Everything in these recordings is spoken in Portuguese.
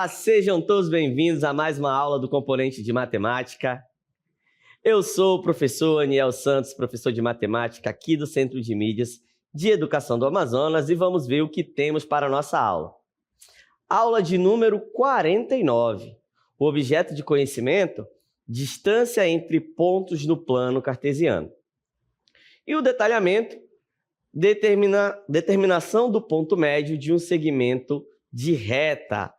Olá, sejam todos bem-vindos a mais uma aula do componente de matemática. Eu sou o professor Aniel Santos, professor de matemática aqui do Centro de Mídias de Educação do Amazonas e vamos ver o que temos para a nossa aula. Aula de número 49. O objeto de conhecimento, distância entre pontos no plano cartesiano. E o detalhamento, determinação do ponto médio de um segmento de reta.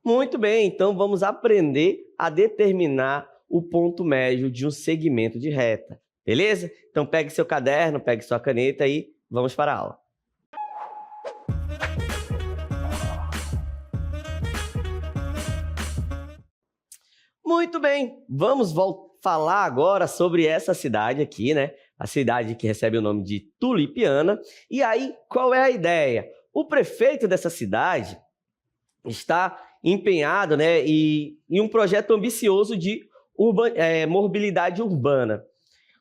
Muito bem, então vamos aprender a determinar o ponto médio de um segmento de reta, beleza? Então pegue seu caderno, pegue sua caneta e vamos para a aula. Muito bem, vamos falar agora sobre essa cidade aqui, né? A cidade que recebe o nome de Tulipiana. E aí, qual é a ideia? O prefeito dessa cidade está empenhado, né, em um projeto ambicioso de mobilidade urbana.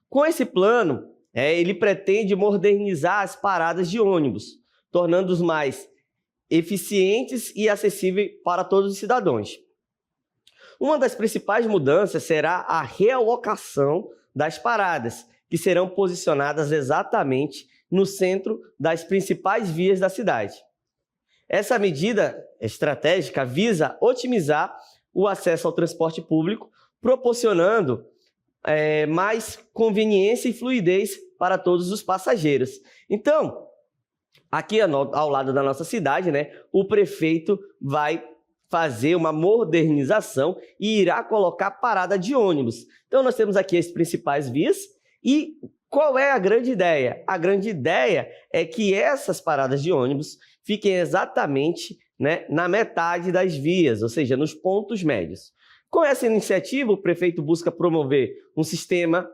Com esse plano, ele pretende modernizar as paradas de ônibus, tornando-os mais eficientes e acessíveis para todos os cidadãos. Uma das principais mudanças será a realocação das paradas, que serão posicionadas exatamente no centro das principais vias da cidade. Essa medida estratégica visa otimizar o acesso ao transporte público, proporcionando mais conveniência e fluidez para todos os passageiros. Então, aqui ao lado da nossa cidade, né, o prefeito vai fazer uma modernização e irá colocar parada de ônibus. Então, nós temos aqui as principais vias e qual é a grande ideia? A grande ideia é que essas paradas de ônibus fiquem exatamente, né, na metade das vias, ou seja, nos pontos médios. Com essa iniciativa, o prefeito busca promover um sistema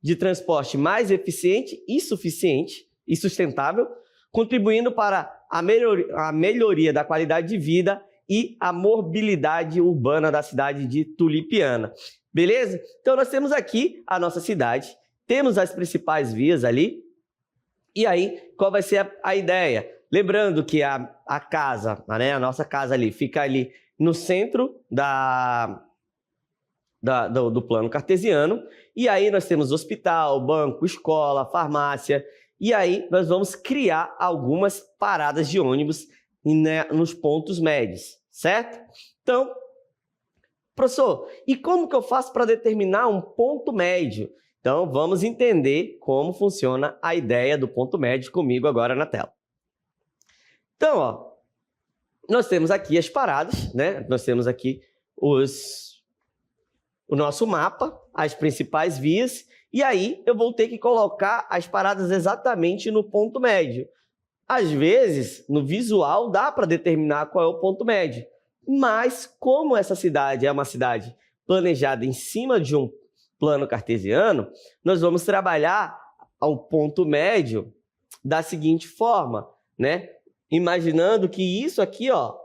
de transporte mais eficiente e suficiente e sustentável, contribuindo para a melhoria da qualidade de vida e a mobilidade urbana da cidade de Tulipiana. Beleza? Então, nós temos aqui a nossa cidade, temos as principais vias ali, e aí, qual vai ser a ideia? Lembrando que a casa, né, a nossa casa ali, fica ali no centro do plano cartesiano, e aí nós temos hospital, banco, escola, farmácia, e aí nós vamos criar algumas paradas de ônibus, né, nos pontos médios, certo? Então, professor, e como que eu faço para determinar um ponto médio? Então, vamos entender como funciona a ideia do ponto médio comigo agora na tela. Então, ó, nós temos aqui as paradas, né? Nós temos aqui o nosso mapa, as principais vias, e aí eu vou ter que colocar as paradas exatamente no ponto médio. Às vezes, no visual, dá para determinar qual é o ponto médio, mas como essa cidade é uma cidade planejada em cima de um plano cartesiano, nós vamos trabalhar ao ponto médio da seguinte forma, né? Imaginando que isso aqui, ó,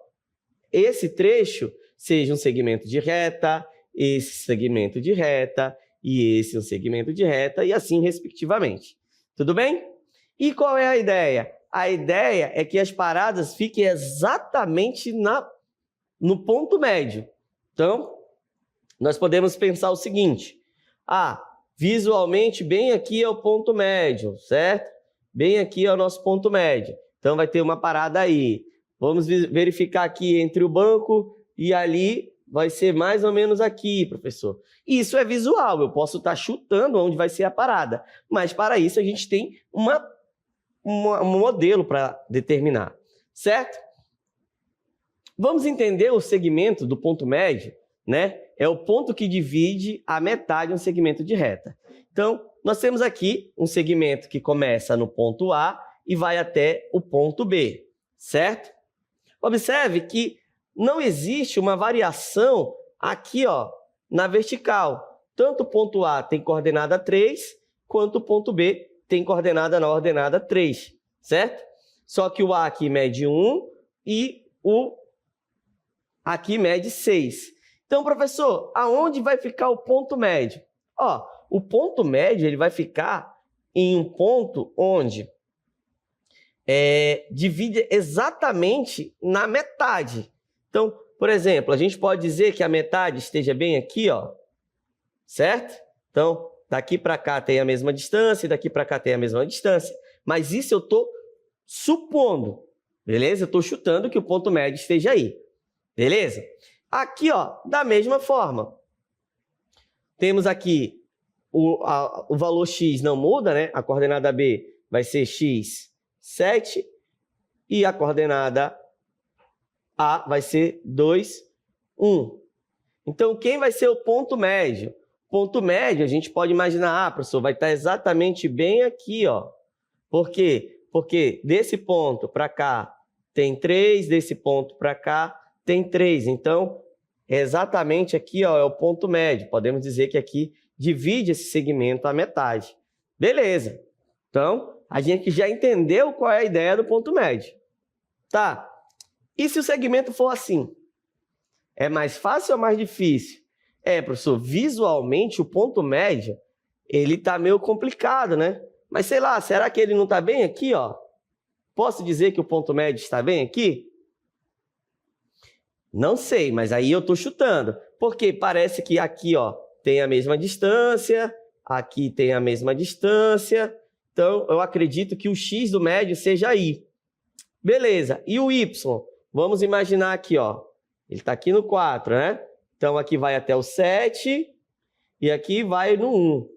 esse trecho seja um segmento de reta, esse segmento de reta e esse um segmento de reta e assim respectivamente. Tudo bem? E qual é a ideia? A ideia é que as paradas fiquem exatamente no ponto médio. Então, nós podemos pensar o seguinte: visualmente, bem aqui é o ponto médio, certo? Bem aqui é o nosso ponto médio. Então, vai ter uma parada aí. Vamos verificar aqui entre o banco e ali vai ser mais ou menos aqui, professor. Isso é visual, eu posso estar chutando onde vai ser a parada. Mas, para isso, a gente tem um modelo para determinar, certo? Vamos entender o segmento do ponto médio, né? É o ponto que divide a metade de um segmento de reta. Então, nós temos aqui um segmento que começa no ponto A e vai até o ponto B, certo? Observe que não existe uma variação aqui, ó, na vertical. Tanto o ponto A tem coordenada 3, quanto o ponto B tem coordenada na ordenada 3, certo? Só que o A aqui mede 1 e o aqui mede 6. Então, professor, aonde vai ficar o ponto médio? Ó, o ponto médio ele vai ficar em um ponto onde divide exatamente na metade. Então, por exemplo, a gente pode dizer que a metade esteja bem aqui, ó, certo? Então, daqui para cá tem a mesma distância, e daqui para cá tem a mesma distância. Mas isso eu estou supondo, beleza? Eu estou chutando que o ponto médio esteja aí, beleza? Aqui, ó, da mesma forma. Temos aqui o valor x não muda, né? A coordenada B vai ser x, 7, e a coordenada A vai ser 2, 1. Então, quem vai ser o ponto médio? Ponto médio, a gente pode imaginar, professor, vai estar exatamente bem aqui, ó. Por quê? Porque desse ponto para cá tem 3, desse ponto para cá tem 3. Então, exatamente aqui, ó, é o ponto médio. Podemos dizer que aqui divide esse segmento à metade. Beleza. Então, a gente já entendeu qual é a ideia do ponto médio. Tá. E se o segmento for assim? É mais fácil ou mais difícil? Professor, visualmente o ponto médio, ele tá meio complicado, né? Mas sei lá, será que ele não está bem aqui, ó? Posso dizer que o ponto médio está bem aqui? Não sei, mas aí eu estou chutando. Porque parece que aqui, ó, tem a mesma distância, aqui tem a mesma distância. Então, eu acredito que o x do médio seja aí. Beleza. E o y? Vamos imaginar aqui, ó. Ele está aqui no 4, né? Então, aqui vai até o 7 e aqui vai no 1.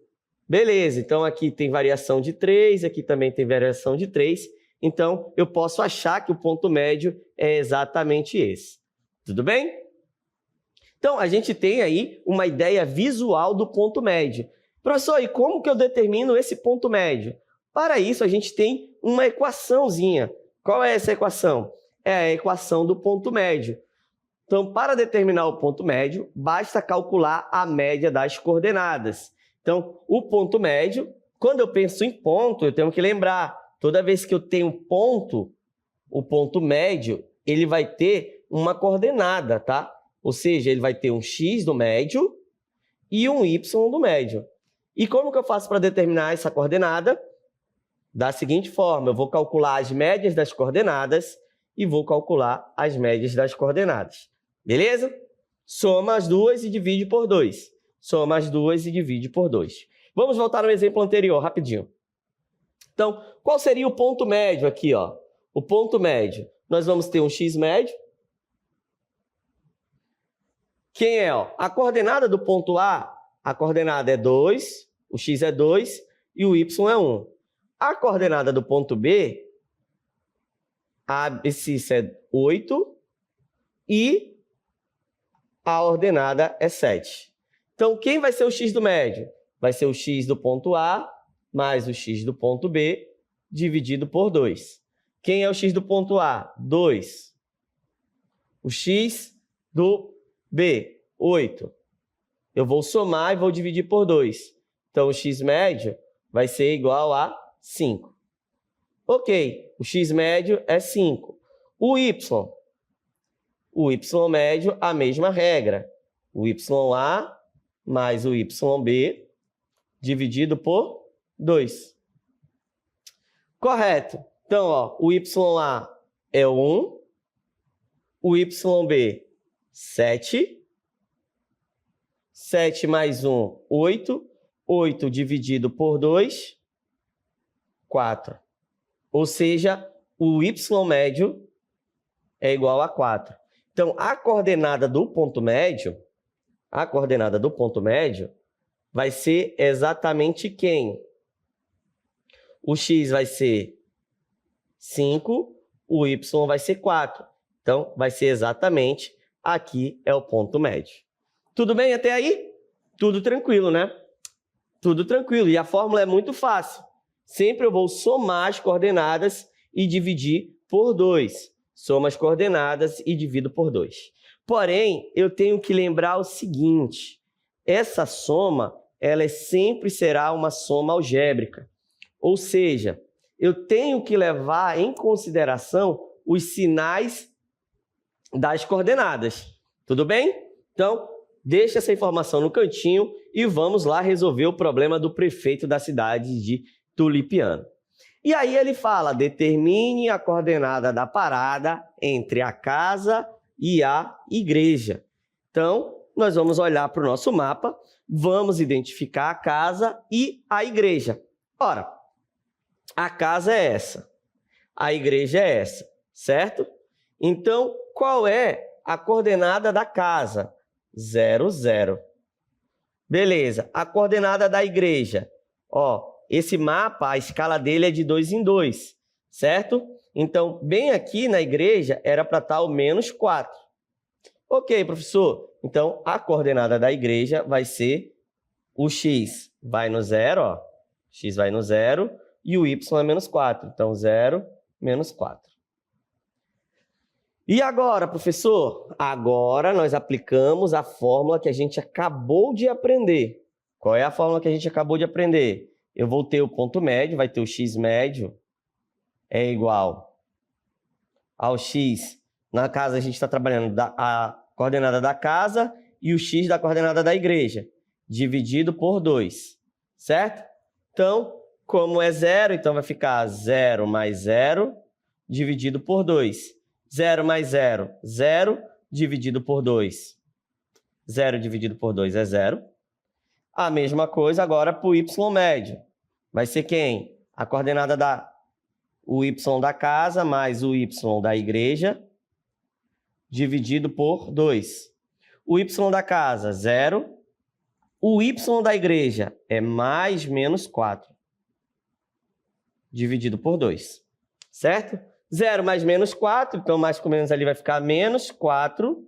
Beleza. Então, aqui tem variação de 3, aqui também tem variação de 3. Então, eu posso achar que o ponto médio é exatamente esse. Tudo bem? Então, a gente tem aí uma ideia visual do ponto médio. Professor, e como que eu determino esse ponto médio? Para isso, a gente tem uma equaçãozinha. Qual é essa equação? É a equação do ponto médio. Então, para determinar o ponto médio, basta calcular a média das coordenadas. Então, o ponto médio, quando eu penso em ponto, eu tenho que lembrar, toda vez que eu tenho ponto, o ponto médio, ele vai ter uma coordenada, tá? Ou seja, ele vai ter um x do médio e um y do médio. E como que eu faço para determinar essa coordenada? Da seguinte forma, eu vou calcular as médias das coordenadas e vou calcular as médias das coordenadas. Beleza? Soma as duas e divide por 2. Soma as duas e divide por 2. Vamos voltar no exemplo anterior, rapidinho. Então, qual seria o ponto médio aqui, ó? O ponto médio. Nós vamos ter um x médio. Quem é, ó? A coordenada do ponto A, a coordenada é 2, o x é 2 e o y é 1. A coordenada do ponto B, a abscissa é 8 e a ordenada é 7. Então, quem vai ser o x do médio? Vai ser o x do ponto A mais o x do ponto B dividido por 2. Quem é o x do ponto A? 2. O x do B, 8. Eu vou somar e vou dividir por 2. Então, o x médio vai ser igual a 5. Ok, o x médio é 5. O y médio, a mesma regra. O YA mais o YB dividido por 2. Correto. Então, ó, o YA é 1, o YB 7, 7 mais 1, 8, 8 dividido por 2, 4. Ou seja, o y médio é igual a 4. Então, a coordenada do ponto médio vai ser exatamente quem? O x vai ser 5, o y vai ser 4. Então, vai ser exatamente aqui é o ponto médio. Tudo bem até aí? Tudo tranquilo, né? Tudo tranquilo. E a fórmula é muito fácil. Sempre eu vou somar as coordenadas e dividir por 2. Soma as coordenadas e divido por 2. Porém, eu tenho que lembrar o seguinte. Essa soma, ela sempre será uma soma algébrica. Ou seja, eu tenho que levar em consideração os sinais das coordenadas. Tudo bem? Então, deixa essa informação no cantinho e vamos lá resolver o problema do prefeito da cidade de Tulipiano. E aí ele fala, determine a coordenada da parada entre a casa e a igreja. Então, nós vamos olhar para o nosso mapa, vamos identificar a casa e a igreja. Ora, a casa é essa, a igreja é essa, certo? Então, qual é a coordenada da casa? 0, 0. Beleza, a coordenada da igreja. Ó, esse mapa, a escala dele é de 2 em 2, certo? Então, bem aqui na igreja era para estar o menos 4. Ok, professor. Então, a coordenada da igreja vai ser o x vai no 0, ó. X vai no 0 e o y é menos 4. Então, 0, menos 4. E agora, professor? Agora nós aplicamos a fórmula que a gente acabou de aprender. Qual é a fórmula que a gente acabou de aprender? Eu vou ter o ponto médio, vai ter o x médio, é igual ao x. Na casa a gente está trabalhando a coordenada da casa e o x da coordenada da igreja, dividido por 2, certo? Então, como é 0, então vai ficar 0 mais 0 dividido por 2. 0 mais 0, 0 dividido por 2. 0 dividido por 2 é 0. A mesma coisa agora para o y médio. Vai ser quem? A coordenada o y da casa mais o y da igreja dividido por 2. O y da casa, 0. O y da igreja é mais menos 4. Dividido por 2. Certo? 0 mais menos 4, então mais com menos ali vai ficar menos 4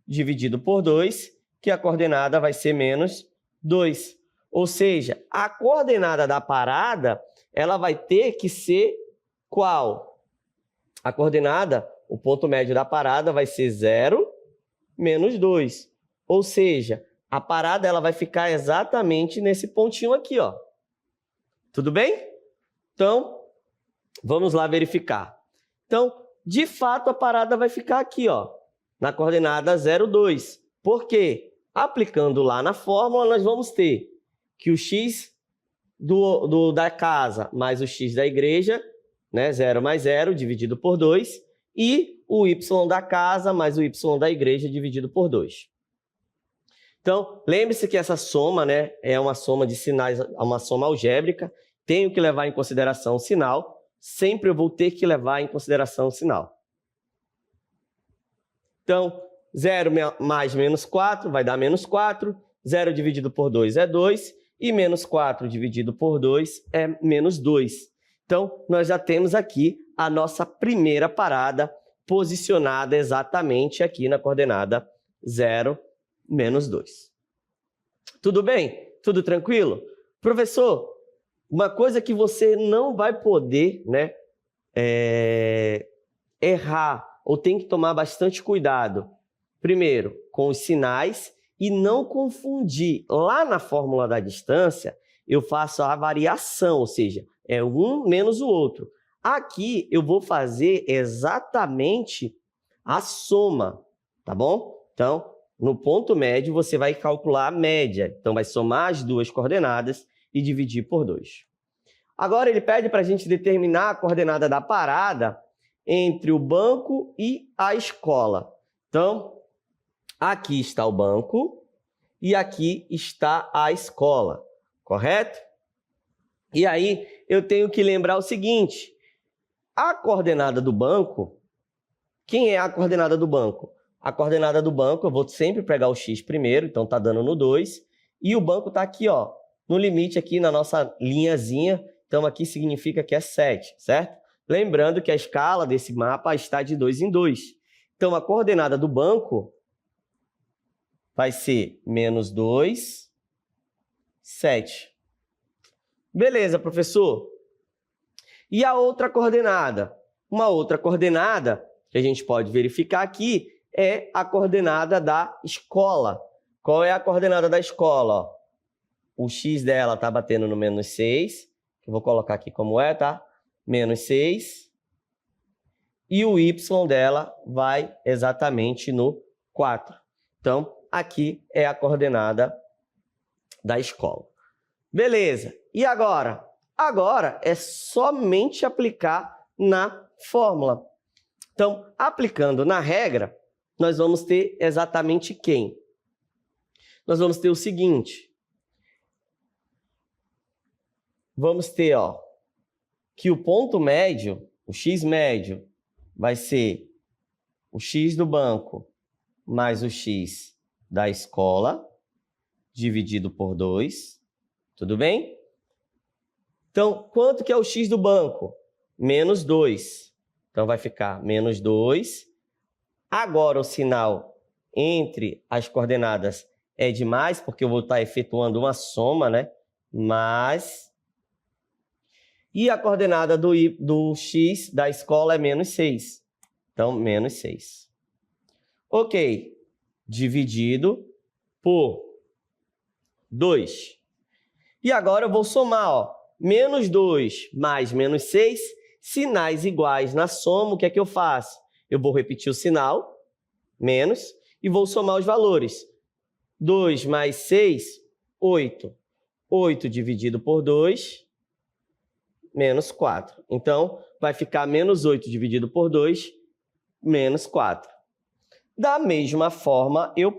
dividido por 2, que a coordenada vai ser menos 2. Ou seja, a coordenada da parada, ela vai ter que ser qual? A coordenada, o ponto médio da parada vai ser 0 menos 2. Ou seja, a parada ela vai ficar exatamente nesse pontinho aqui, ó. Tudo bem? Então, vamos lá verificar. Então, de fato, a parada vai ficar aqui, ó, na coordenada 0, 2. Por quê? Aplicando lá na fórmula, nós vamos ter que o x da casa mais o x da igreja, né, 0 mais 0 dividido por 2, e o y da casa mais o y da igreja dividido por 2. Então, lembre-se que essa soma, né, é uma soma de sinais, uma soma algébrica, tenho que levar em consideração o sinal, sempre eu vou ter que levar em consideração o sinal. Então, 0 mais menos 4 vai dar menos 4, 0 dividido por 2 é 2, e menos 4 dividido por 2 é menos 2. Então, nós já temos aqui a nossa primeira parada posicionada exatamente aqui na coordenada 0, menos 2. Tudo bem? Tudo tranquilo? Professor, uma coisa que você não vai poder, né, errar ou tem que tomar bastante cuidado. Primeiro, com os sinais e não confundir. Lá na fórmula da distância, eu faço a variação, ou seja, é um menos o outro. Aqui eu vou fazer exatamente a soma, tá bom? Então, no ponto médio, você vai calcular a média. Então, vai somar as duas coordenadas e dividir por 2. Agora, ele pede para a gente determinar a coordenada da parada entre o banco e a escola. Então, aqui está o banco e aqui está a escola, correto? E aí, eu tenho que lembrar o seguinte, a coordenada do banco, quem é a coordenada do banco? A coordenada do banco, eu vou sempre pegar o x primeiro, então está dando no 2, e o banco está aqui, ó, no limite aqui na nossa linhazinha, então aqui significa que é 7, certo? Lembrando que a escala desse mapa está de 2 em 2. Então, a coordenada do banco vai ser menos 2, 7. Beleza, professor. E a outra coordenada? Uma outra coordenada que a gente pode verificar aqui é a coordenada da escola. Qual é a coordenada da escola? Ó, o x dela está batendo no menos 6, que eu vou colocar aqui como é, tá? Menos 6. E o y dela vai exatamente no 4. Então, aqui é a coordenada da escola. Beleza. E agora? Agora é somente aplicar na fórmula. Então, aplicando na regra, nós vamos ter exatamente quem? Nós vamos ter o seguinte. Vamos ter, ó, que o ponto médio, o x médio, vai ser o x do banco mais o x da escola, dividido por 2. Tudo bem? Então, quanto que é o x do banco? Menos 2. Então, vai ficar menos 2. Agora, o sinal entre as coordenadas é de mais, porque eu vou estar efetuando uma soma, né? Mais. E a coordenada do x da escola é menos 6. Então, menos 6. Ok. Dividido por 2. E agora eu vou somar, ó. Menos 2 mais menos 6, sinais iguais na soma, o que é que eu faço? Eu vou repetir o sinal, menos, e vou somar os valores. 2 mais 6, 8. 8 dividido por 2, menos 4. Então, vai ficar menos 8 dividido por 2, menos 4. Da mesma forma, eu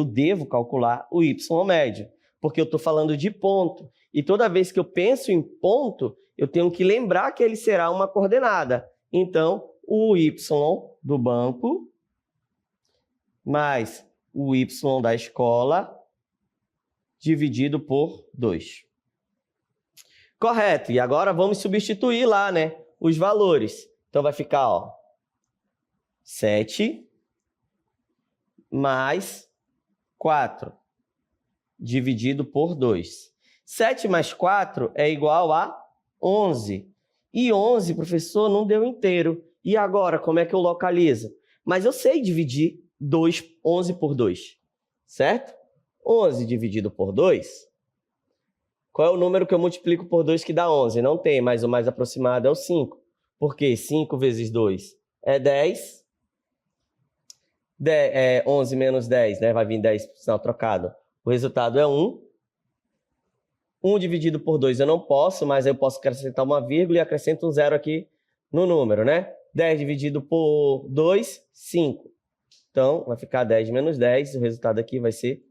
devo calcular o y médio, porque eu estou falando de ponto. E toda vez que eu penso em ponto, eu tenho que lembrar que ele será uma coordenada. Então, o y do banco mais o y da escola dividido por 2. Correto. E agora vamos substituir lá, né, os valores. Então, vai ficar, ó, 7 mais 4 dividido por 2. 7 mais 4 é igual a 11. E 11, professor, não deu inteiro. E agora, como é que eu localizo? Mas eu sei dividir 11 por 2, certo? 11 dividido por 2. Qual é o número que eu multiplico por 2 que dá 11? Não tem, mas o mais aproximado é o 5. Por quê? 5 vezes 2 é 10. 11 menos 10, né? Vai vir 10 por sinal trocado. O resultado é 1. 1 dividido por 2 eu não posso, mas eu posso acrescentar uma vírgula e acrescento um zero aqui no número, né? 10 dividido por 2, 5. Então, vai ficar 10 menos 10, o resultado aqui vai ser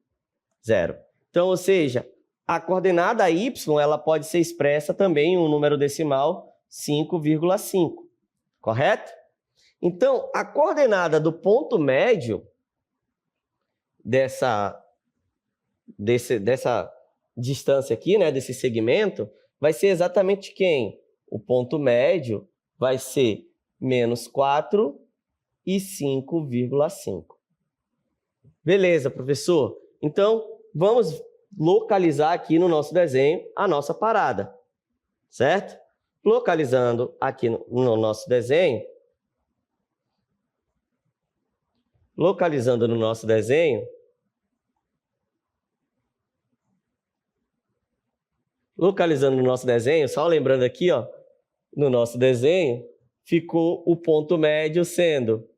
0. Então, ou seja, a coordenada y ela pode ser expressa também em um número decimal 5,5, correto? Então, a coordenada do ponto médio dessa distância aqui, né, desse segmento, vai ser exatamente quem? O ponto médio vai ser menos 4 e 5,5. Beleza, professor? Então, vamos localizar aqui no nosso desenho a nossa parada, certo? Localizando aqui no nosso desenho, só lembrando aqui, ó, no nosso desenho, ficou o ponto médio sendo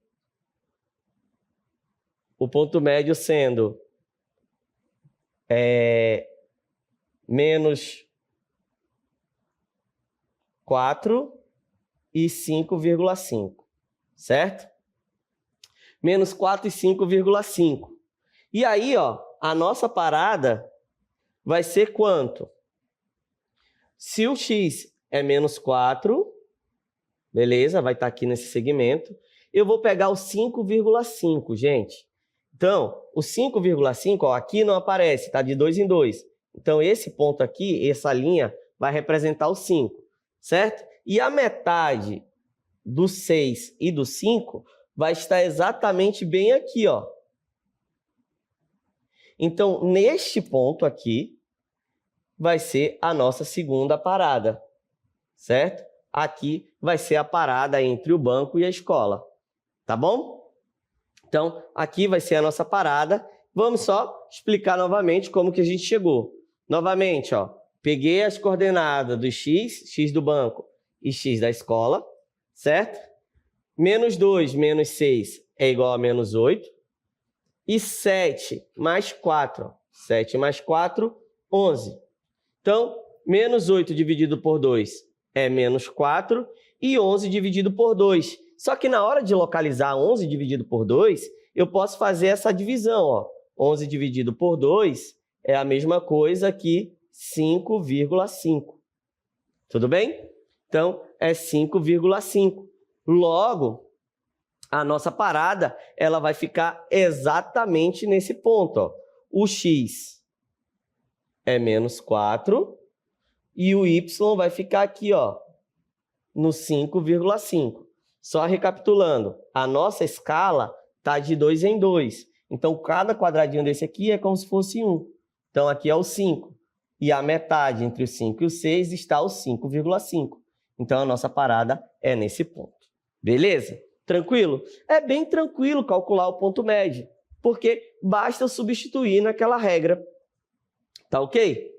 menos 4 e 5,5, certo? Menos 4 e 5,5. E aí, ó, a nossa parada vai ser quanto? Se o x é menos 4, beleza, vai estar aqui nesse segmento, eu vou pegar o 5,5, gente. Então, o 5,5, ó, aqui não aparece, tá de 2 em 2. Então, esse ponto aqui, essa linha, vai representar o 5, certo? E a metade do 6 e do 5 vai estar exatamente bem aqui, ó. Então, neste ponto aqui, vai ser a nossa segunda parada, certo? Aqui vai ser a parada entre o banco e a escola, tá bom? Então, aqui vai ser a nossa parada. Vamos só explicar novamente como que a gente chegou. Novamente, ó, peguei as coordenadas do x do banco e x da escola, certo? Menos 2 menos 6 é igual a menos 8. E 7 mais 4, 7 mais 4, 11. Então, menos 8 dividido por 2 é menos 4 e 11 dividido por 2. Só que na hora de localizar 11 dividido por 2, eu posso fazer essa divisão. Ó. 11 dividido por 2 é a mesma coisa que 5,5. Tudo bem? Então, é 5,5. Logo, a nossa parada ela vai ficar exatamente nesse ponto. Ó. O x é menos 4 e o y vai ficar aqui, ó, no 5,5. Só recapitulando, a nossa escala está de 2 em 2. Então, cada quadradinho desse aqui é como se fosse 1. Então, aqui é o 5. E a metade entre o 5 e o 6 está o 5,5. Então, a nossa parada é nesse ponto. Beleza? Tranquilo? É bem tranquilo calcular o ponto médio, porque basta substituir naquela regra. Tá ok?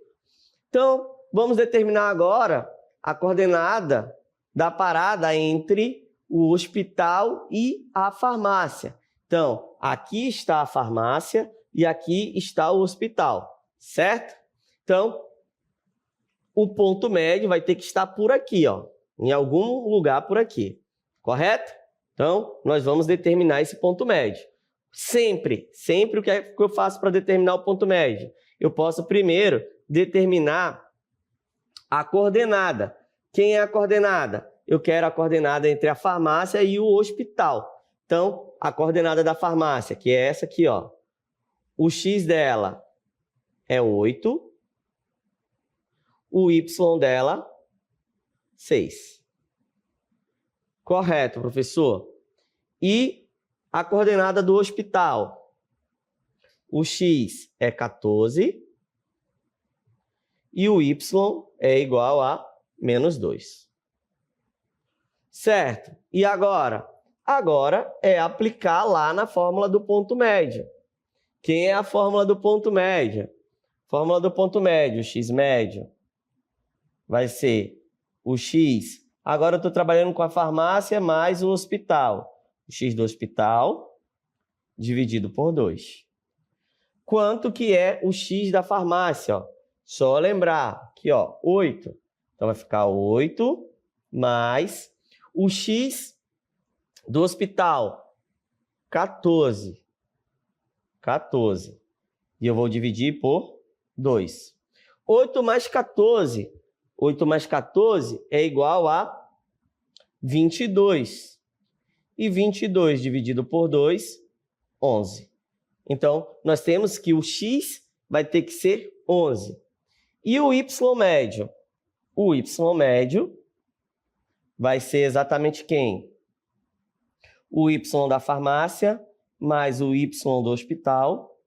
Então, vamos determinar agora a coordenada da parada entre o hospital e a farmácia. Então, aqui está a farmácia e aqui está o hospital, certo? Então, o ponto médio vai ter que estar por aqui, ó, em algum lugar por aqui, correto? Então, nós vamos determinar esse ponto médio. Sempre o que é que eu faço para determinar o ponto médio? Eu posso primeiro determinar a coordenada. Quem é a coordenada? Eu quero a coordenada entre a farmácia e o hospital. Então, a coordenada da farmácia, que é essa aqui, ó. O x dela é 8. O y dela, 6. Correto, professor. E a coordenada do hospital? O x é 14. E o y é igual a menos 2. Certo. E agora? Agora é aplicar lá na fórmula do ponto médio. Quem é a fórmula do ponto médio? Fórmula do ponto médio, x médio, vai ser o x. Agora eu estou trabalhando com a farmácia mais o hospital. O x do hospital dividido por 2. Quanto que é o x da farmácia? Ó? Só lembrar aqui, ó, 8. Então vai ficar 8 mais o x do hospital, 14. 14. E eu vou dividir por 2. 8 mais 14. 8 mais 14 é igual a 22. E 22 dividido por 2, 11. Então, nós temos que o x vai ter que ser 11. E o y médio? O y médio vai ser exatamente quem? O y da farmácia mais o y do hospital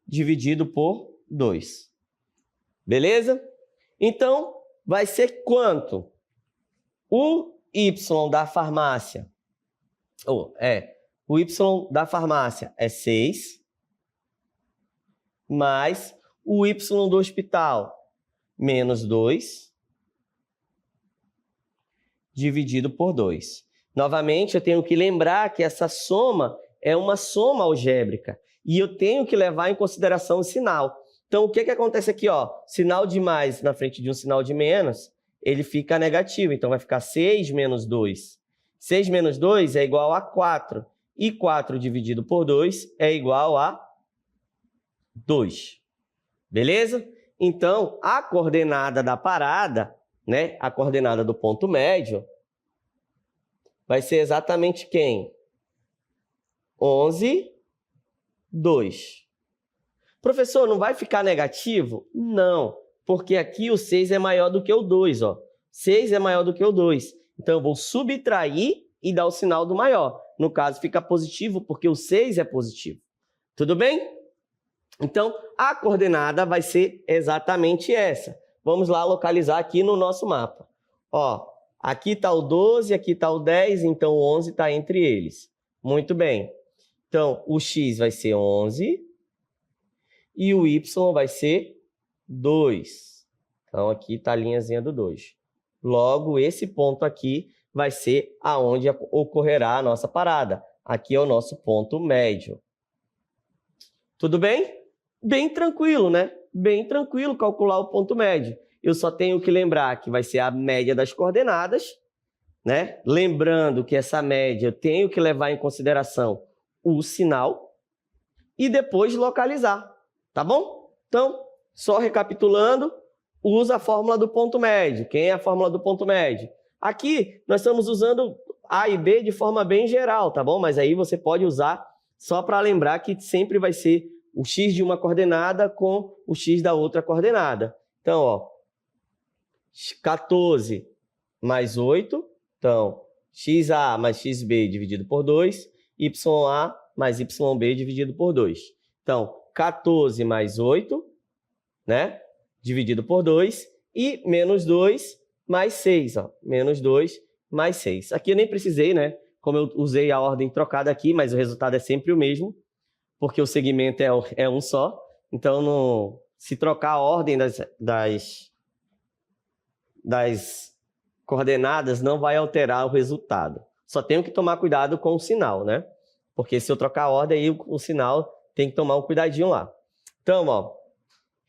dividido por 2. Beleza? Então, vai ser quanto? O y da farmácia, o y da farmácia é 6, mais o y do hospital, menos 2, dividido por 2. Novamente, eu tenho que lembrar que essa soma é uma soma algébrica e eu tenho que levar em consideração o sinal. Então, o que acontece aqui? Ó? Sinal de mais na frente de um sinal de menos, ele fica negativo. Então, vai ficar 6 menos 2. 6 menos 2 é igual a 4. E 4 dividido por 2 é igual a 2. Beleza? Então, a coordenada da parada, né, a coordenada do ponto médio, vai ser exatamente quem? 11, 2. Professor, não vai ficar negativo? Não, porque aqui o 6 é maior do que o 2. Ó. 6 é maior do que o 2. Então, eu vou subtrair e dar o sinal do maior. No caso, fica positivo porque o 6 é positivo. Tudo bem? Então, a coordenada vai ser exatamente essa. Vamos lá localizar aqui no nosso mapa. Ó, aqui está o 12, aqui está o 10, então o 11 está entre eles. Muito bem. Então, o x vai ser 11 e o y vai ser 2. Então, aqui está a linhazinha do 2. Logo, esse ponto aqui vai ser aonde ocorrerá a nossa parada. Aqui é o nosso ponto médio. Tudo bem? Bem tranquilo, né? Bem tranquilo calcular o ponto médio. Eu só tenho que lembrar que vai ser a média das coordenadas, né? Lembrando que essa média eu tenho que levar em consideração o sinal e depois localizar, tá bom? Então, só recapitulando, usa a fórmula do ponto médio. Quem é a fórmula do ponto médio? Aqui, nós estamos usando A e B de forma bem geral, tá bom? Mas aí você pode usar só para lembrar que sempre vai ser o x de uma coordenada com o x da outra coordenada. Então, ó, 14 mais 8, então, xa mais xb dividido por 2, ya mais yb dividido por 2. Então, 14 mais 8, né, dividido por 2, e menos 2 mais 6, ó, menos 2 mais 6. Aqui eu nem precisei, né, como eu usei a ordem trocada aqui, mas o resultado é sempre o mesmo, porque o segmento é um só. Então, se trocar a ordem das coordenadas, não vai alterar o resultado. Só tenho que tomar cuidado com o sinal, né? Porque se eu trocar a ordem, aí o sinal tem que tomar um cuidadinho lá. Então, ó,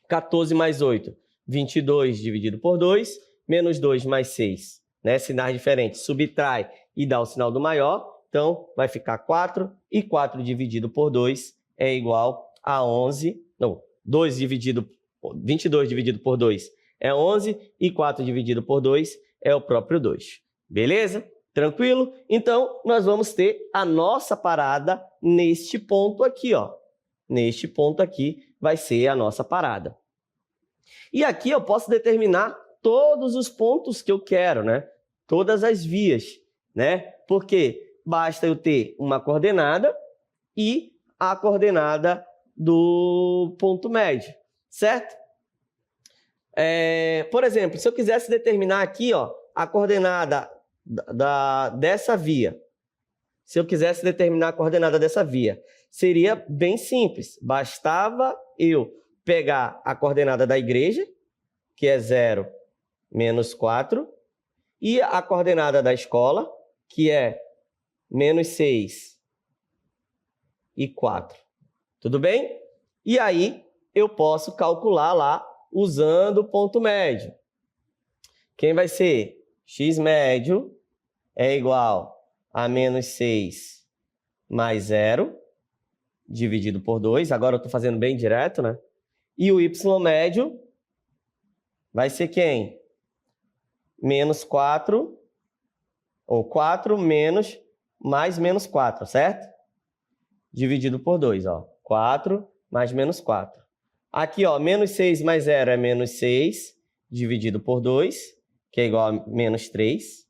14 mais 8, 22 dividido por 2, menos 2 mais 6, né? Sinais diferentes, subtrai e dá o sinal do maior. Então, vai ficar 4, e 4 dividido por 2 é igual a 11. Não, 22 dividido por 2 é 11, e 4 dividido por 2 é o próprio 2. Beleza? Tranquilo? Então, nós vamos ter a nossa parada neste ponto aqui, ó. Neste ponto aqui vai ser a nossa parada. E aqui eu posso determinar todos os pontos que eu quero, né? Todas as vias, né? Porque basta eu ter uma coordenada e a coordenada do ponto médio, certo? Por exemplo, se eu quisesse determinar aqui, ó, a coordenada dessa via, se eu quisesse determinar a coordenada dessa via, seria bem simples. Bastava eu pegar a coordenada da igreja, que é 0, menos 4, e a coordenada da escola, que é menos 6 e 4. Tudo bem? E aí eu posso calcular lá usando o ponto médio. Quem vai ser? X médio é igual a menos 6 mais 0, dividido por 2. Agora eu estou fazendo bem direto, né? E o y médio vai ser quem? Menos 4, ou 4 menos, mais menos 4, certo? Dividido por 2, ó. 4 mais menos 4. Aqui, ó, menos 6 mais 0 é menos 6, dividido por 2, que é igual a menos 3.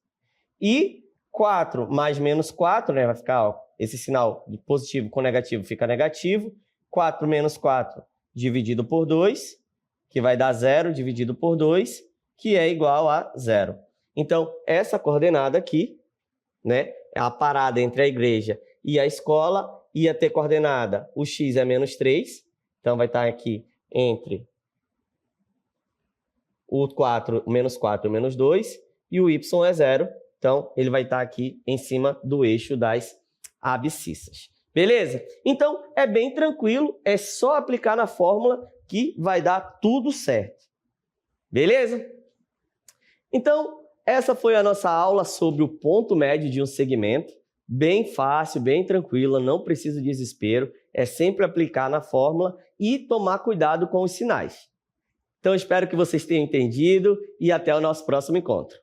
E 4 mais menos 4, né, vai ficar, ó, esse sinal de positivo com negativo fica negativo. 4 menos 4 dividido por 2, que vai dar 0 dividido por 2, que é igual a 0. Então, essa coordenada aqui, né, é a parada entre a igreja e a escola, ia ter coordenada, o x é menos 3, então vai estar aqui entre o menos 4 e o menos 2, e o y é 0, então ele vai estar aqui em cima do eixo das abscissas. Beleza? Então, é bem tranquilo, é só aplicar na fórmula que vai dar tudo certo. Beleza? Então, essa foi a nossa aula sobre o ponto médio de um segmento. Bem fácil, bem tranquila, não precisa de desespero. É sempre aplicar na fórmula e tomar cuidado com os sinais. Então, espero que vocês tenham entendido e até o nosso próximo encontro.